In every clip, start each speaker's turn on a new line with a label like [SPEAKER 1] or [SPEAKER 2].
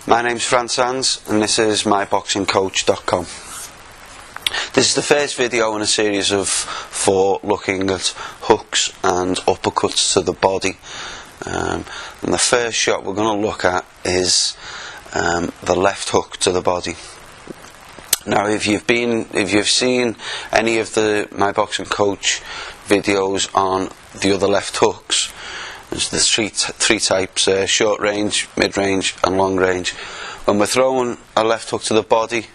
[SPEAKER 1] My name's Franz and this is myboxingcoach.com. This is the first video in a series of 4 looking at hooks and uppercuts to the body. And the first shot we're going to look at is the left hook to the body. Now, if you've seen any of the My Boxing Coach videos on the other left hooks, there's the three types: short range, mid range, and long range. When we're throwing a left hook to the body,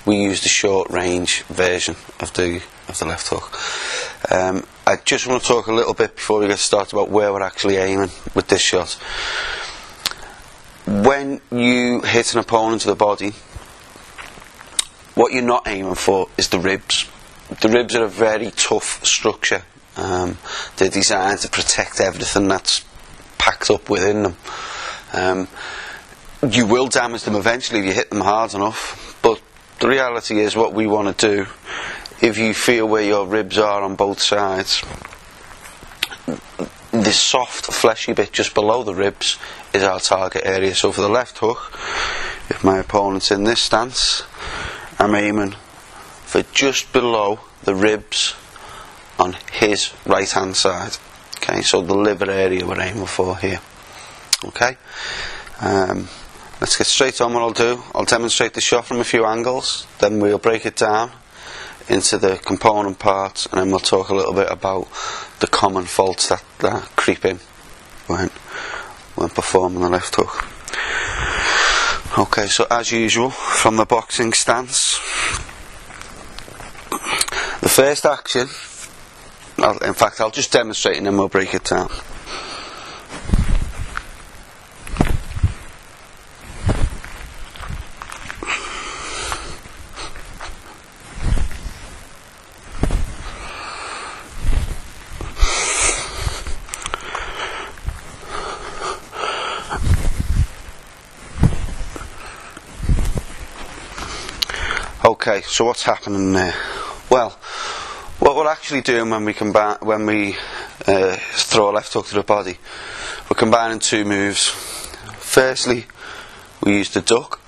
[SPEAKER 1] we use the short range version of the left hook. I just want to talk a little bit before we get started about where we're actually aiming with this shot. When you hit an opponent to the body, what you're not aiming for is the ribs. The ribs are a very tough structure. They're designed to protect everything that's packed up within them. You will damage them eventually if you hit them hard enough, but the reality is, what we want to do, if you feel where your ribs are on both sides, the soft fleshy bit just below the ribs is our target area. So for the left hook, if my opponent's in this stance, I'm aiming for just below the ribs on his right hand side. Okay, so the liver area we're aiming for here. Okay, let's get straight on. What I'll do, I'll demonstrate the shot from a few angles, then we'll break it down into the component parts, and then we'll talk a little bit about the common faults that creep in when performing the left hook. Okay, so as usual, from the boxing stance, the first action, in fact I'll just demonstrate and then we'll break it down. Okay, so what's happening there? Well, what we're actually doing when we throw a left hook to the body, we're combining 2 moves. Firstly, we use the duck,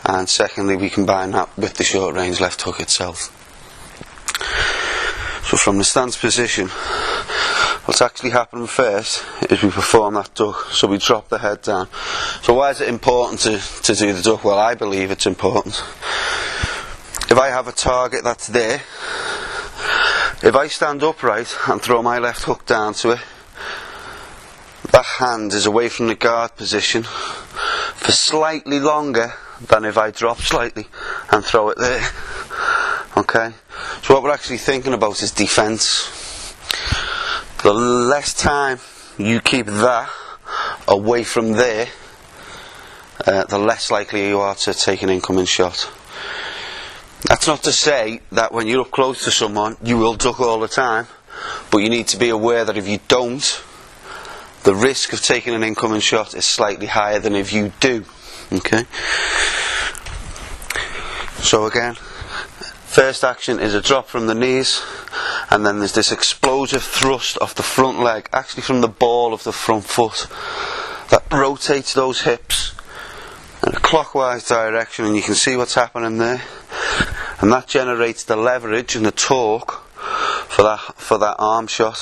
[SPEAKER 1] and secondly, we combine that with the short range left hook itself. So from the stance position, what's actually happening first is we perform that duck, so we drop the head down. So why is it important to do the duck? Well, I believe it's important. If I have a target that's there, if I stand upright and throw my left hook down to it, that hand is away from the guard position for slightly longer than if I drop slightly and throw it there. Okay? So what we're actually thinking about is defence. The less time you keep that away from there, the less likely you are to take an incoming shot. That's not to say that when you're up close to someone you will duck all the time, but you need to be aware that if you don't, the risk of taking an incoming shot is slightly higher than if you do. Okay? So again, first action is a drop from the knees, and then there's this explosive thrust off the front leg, actually from the ball of the front foot, that rotates those hips in a clockwise direction, and you can see what's happening there. And that generates the leverage and the torque for that arm shot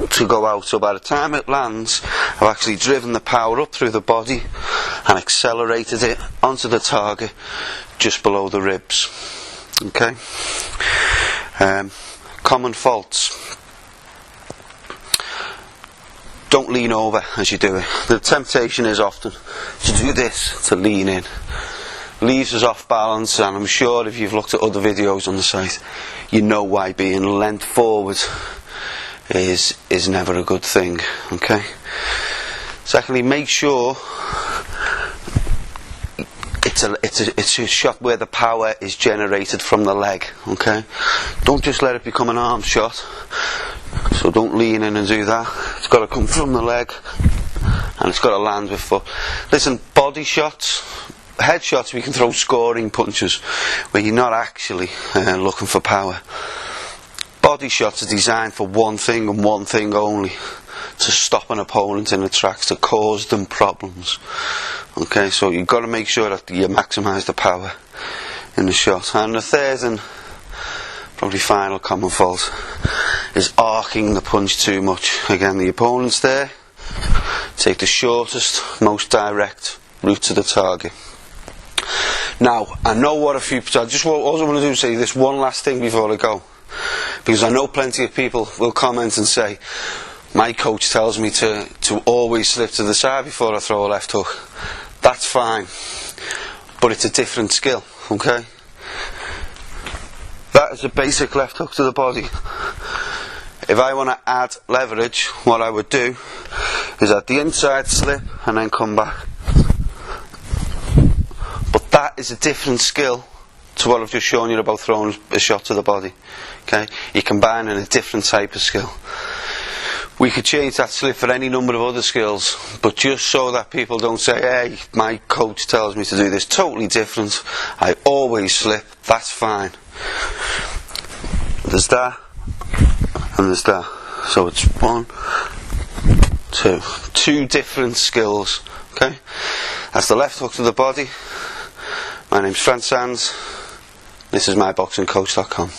[SPEAKER 1] to go out. So by the time it lands, I've actually driven the power up through the body and accelerated it onto the target just below the ribs. Okay. Common faults. Don't lean over as you do it. The temptation is often to do this, to lean in. Leaves us off balance, and I'm sure if you've looked at other videos on the site, you know why being leant forward is never a good thing. Okay. Secondly, make sure it's a shot where the power is generated from the leg. Okay. Don't just let it become an arm shot. So don't lean in and do that. It's got to come from the leg, and it's got to land with foot. Listen, body shots, headshots, we can throw scoring punches where you're not actually looking for power. Body shots are designed for one thing and one thing only: to stop an opponent in the tracks, to cause them problems. Okay, so you've got to make sure that you maximise the power in the shot. And the third and probably final common fault is arcing the punch too much. Again, the opponent's there, take the shortest, most direct route to the target. Now, I know what a few... I just also want to do is say this one last thing before I go, because I know plenty of people will comment and say, my coach tells me to always slip to the side before I throw a left hook. That's fine, but it's a different skill, okay? That is a basic left hook to the body. If I want to add leverage, what I would do is at the inside slip and then come back. But that is a different skill to what I've just shown you about throwing a shot to the body. Okay, you're combining a different type of skill. We could change that slip for any number of other skills, but just so that people don't say, hey, my coach tells me to do this totally different, I always slip, that's fine. There's that, and there's that. So it's 1, 2. 2 different skills. Okay? That's the left hook to the body. My name's Fran Sands. This is myboxingcoach.com.